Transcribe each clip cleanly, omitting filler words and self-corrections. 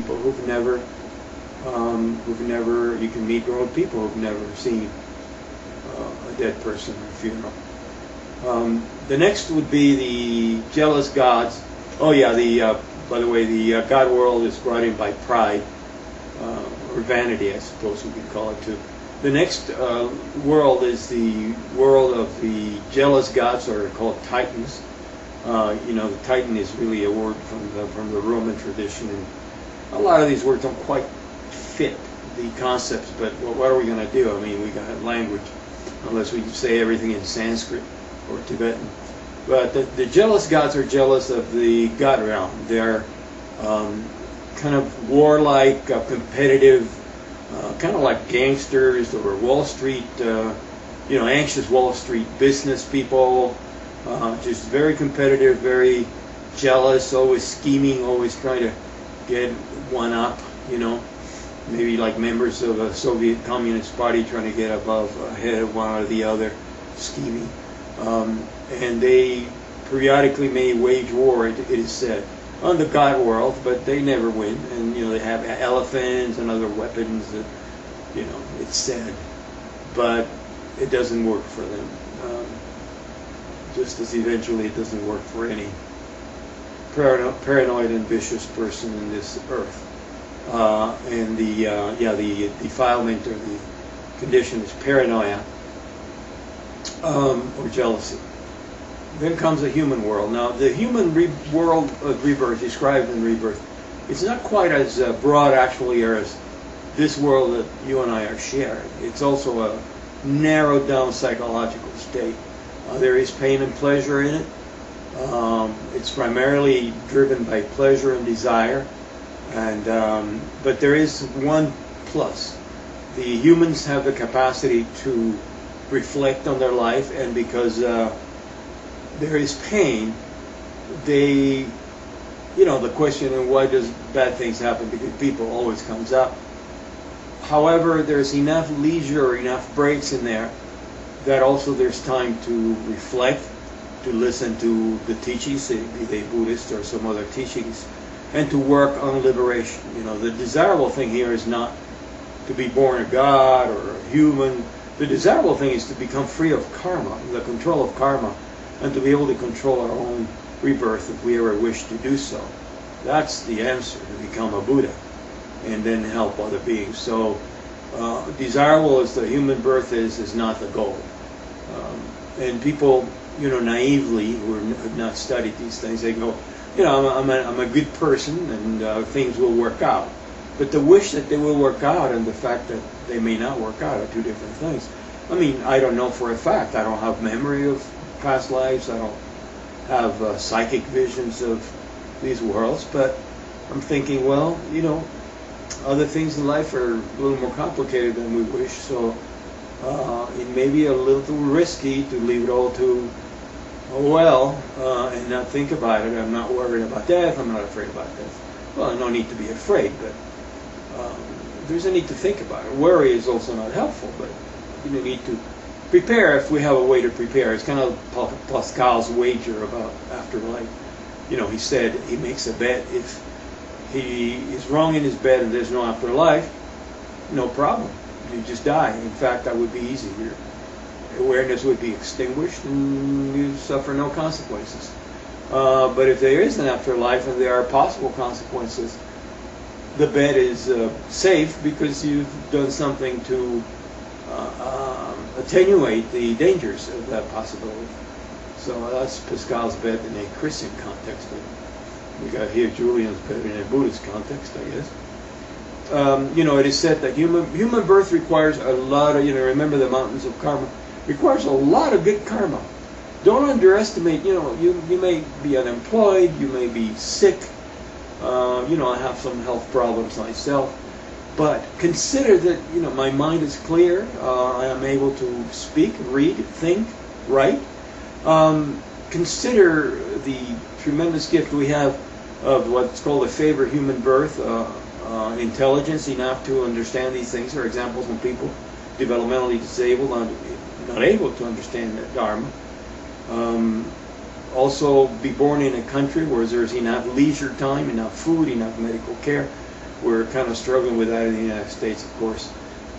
people you can meet grown people who've never seen a dead person at a funeral. The next would be the jealous gods. Oh yeah, by the way, the God world is brought in by pride, or vanity, I suppose we could call it too. The next world is the world of the jealous gods, or called Titans. The Titan is really a word from the Roman tradition, and a lot of these words don't quite fit the concepts. But what are we going to do? I mean, we got language, unless we say everything in Sanskrit or Tibetan. But the jealous gods are jealous of the god realm. They're kind of warlike, competitive, kind of like gangsters or Wall Street, anxious Wall Street business people, just very competitive, very jealous, always scheming, always trying to get one up, maybe like members of a Soviet Communist Party trying to get ahead of one or the other, scheming. And they periodically may wage war, it is said, on the god world, but they never win. And they have elephants and other weapons that, it's said, but it doesn't work for them. Just as eventually it doesn't work for any paranoid and vicious person in this earth. And the defilement or the condition is paranoia, or jealousy. Then comes the human world. Now, the human world of rebirth, described in Rebirth, it's not quite as broad, actually, as this world that you and I are sharing. It's also a narrowed down psychological state. There is pain and pleasure in it. It's primarily driven by pleasure and desire, but there is one plus. The humans have the capacity to reflect on their life, and because there is pain, the question of why does bad things happen to good people always comes up. However, there's enough leisure, enough breaks in there that also there's time to reflect, to listen to the teachings, be they Buddhist or some other teachings, and to work on liberation. The desirable thing here is not to be born a god or a human. The desirable thing is to become free of karma, the control of karma, and to be able to control our own rebirth if we ever wish to do so. That's the answer, to become a Buddha and then help other beings. So desirable as the human birth is not the goal. And people, naively, who have not studied these things, they go, I'm a good person and things will work out. But the wish that they will work out and the fact that they may not work out are two different things. I mean, I don't know for a fact. I don't have memory of past lives. I don't have psychic visions of these worlds. But I'm thinking, well, other things in life are a little more complicated than we wish. So it may be a little risky to leave it all to and not think about it. I'm not worried about death. I'm not afraid about death. Well, no need to be afraid, but there's a need to think about it. Worry is also not helpful, but you need to prepare if we have a way to prepare. It's kind of Pascal's wager about afterlife. He said he makes a bet. If he is wrong in his bet and there's no afterlife, no problem. You just die. In fact, that would be easy. Your awareness would be extinguished and you suffer no consequences. But if there is an afterlife and there are possible consequences, the bet is safe because you've done something to attenuate the dangers of that possibility. So that's Pascal's bet in a Christian context. We got here Julian's bet in a Buddhist context, I guess. It is said that human birth requires a lot of, remember the mountains of karma, requires a lot of good karma. Don't underestimate, you may be unemployed, you may be sick, I have some health problems myself, but consider that, my mind is clear, I am able to speak, read, think, write. Consider the tremendous gift we have of what's called a favored human birth, intelligence enough to understand these things. There are examples of people developmentally disabled, not able to understand the Dharma. Also be born in a country where there's enough leisure time, enough food, enough medical care, We're kind of struggling with that in the United States, of course.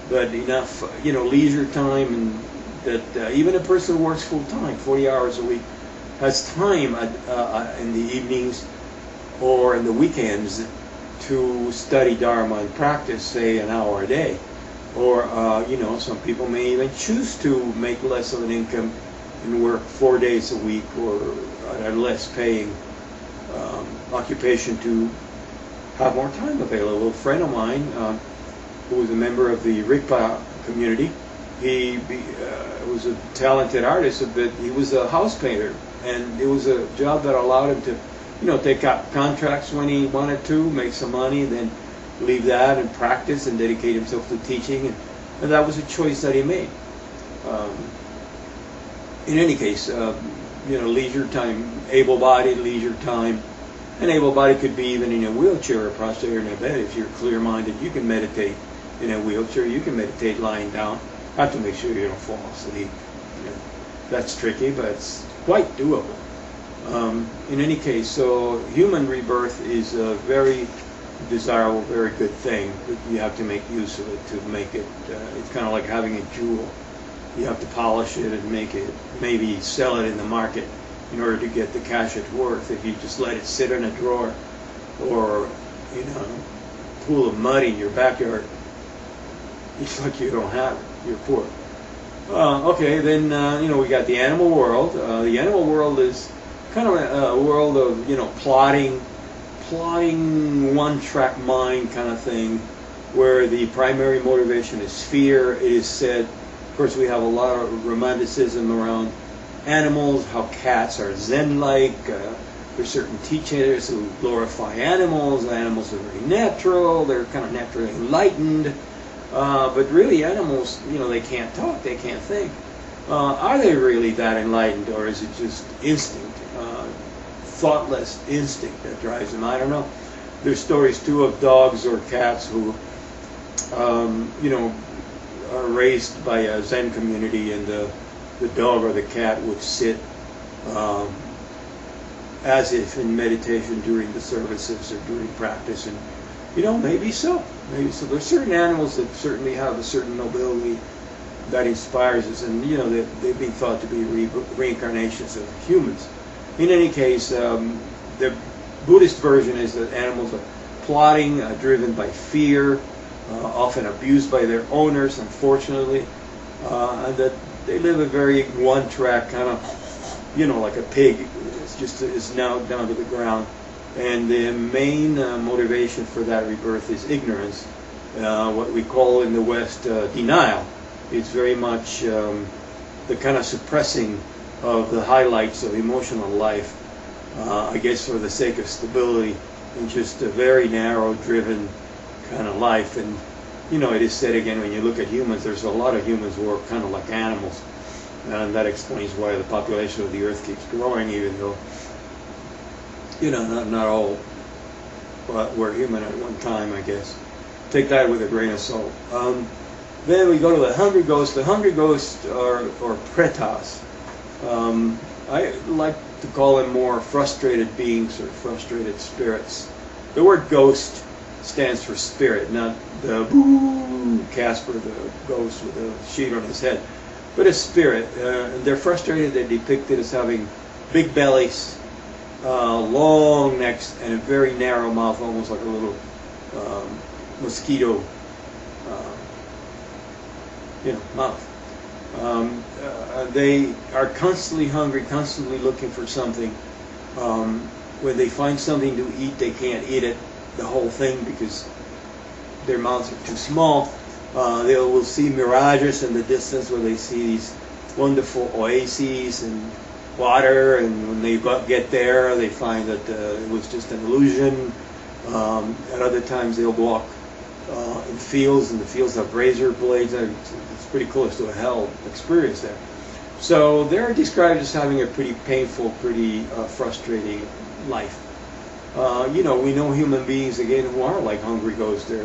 But enough, leisure time, and that even a person who works full time, 40 hours a week, has time in the evenings or in the weekends to study Dharma and practice, say, an hour a day. Or, some people may even choose to make less of an income and work 4 days a week or a less paying occupation to have more time available. A friend of mine who was a member of the Rigpa community, he was a talented artist, but he was a house painter, and it was a job that allowed him to, take out contracts when he wanted to, make some money, then leave that and practice and dedicate himself to teaching, and that was a choice that he made. In any case, leisure time, able-bodied leisure time, and able-bodied could be even in a wheelchair or prostrated in a bed. If you're clear-minded, you can meditate in a wheelchair. You can meditate lying down. Have to make sure you don't fall asleep. That's tricky, but it's quite doable. In any case, so human rebirth is a very desirable, very good thing, but you have to make use of it to make it. It's kind of like having a jewel. You have to polish it and make it, maybe sell it in the market in order to get the cash it's worth. If you just let it sit in a drawer or a pool of mud in your backyard, it's like you don't have it. You're poor. Okay, then we got the animal world. The animal world is kind of a world of plotting, one-track mind kind of thing, where the primary motivation is fear. It is said, of course, we have a lot of romanticism around animals, how cats are Zen-like. There's certain teachers who glorify animals. Animals are very natural. They're kind of naturally enlightened. But really, animals, they can't talk. They can't think. Are they really that enlightened, or is it just instinct? Thoughtless instinct that drives them? I don't know. There's stories too of dogs or cats who, are raised by a Zen community, and the dog or the cat would sit as if in meditation during the services or during practice, and maybe so. There's certain animals that certainly have a certain nobility that inspires us, and they've been thought to be reincarnations of humans. In any case, the Buddhist version is that animals are plotting, driven by fear, often abused by their owners, unfortunately, and that they live a very one-track kind of, like a pig. It's now down to the ground. And the main motivation for that rebirth is ignorance, what we call in the West denial. It's very much the kind of suppressing of the highlights of emotional life, I guess for the sake of stability, and just a very narrow driven kind of life. And it is said again, when you look at humans, there's a lot of humans who are kind of like animals, and that explains why the population of the earth keeps growing, even though not all were human at one time, I guess. Take that with a grain of salt. Then we go to the hungry ghosts. The hungry ghosts are pretas. I like to call them more frustrated beings or frustrated spirits. The word ghost stands for spirit, not the Casper, the ghost with a sheet on his head, but a spirit. They're frustrated. They're depicted as having big bellies, long necks, and a very narrow mouth, almost like a little mosquito mouth. They are constantly hungry, constantly looking for something. When they find something to eat, they can't eat it, the whole thing, because their mouths are too small. They will see mirages in the distance, where they see these wonderful oases and water, and when they get there, they find that it was just an illusion. At other times, they'll walk in fields, and the fields have razor blades. It's pretty close to a hell experience there. So they're described as having a pretty painful, pretty frustrating life. We know human beings, again, who are like hungry ghosts. They're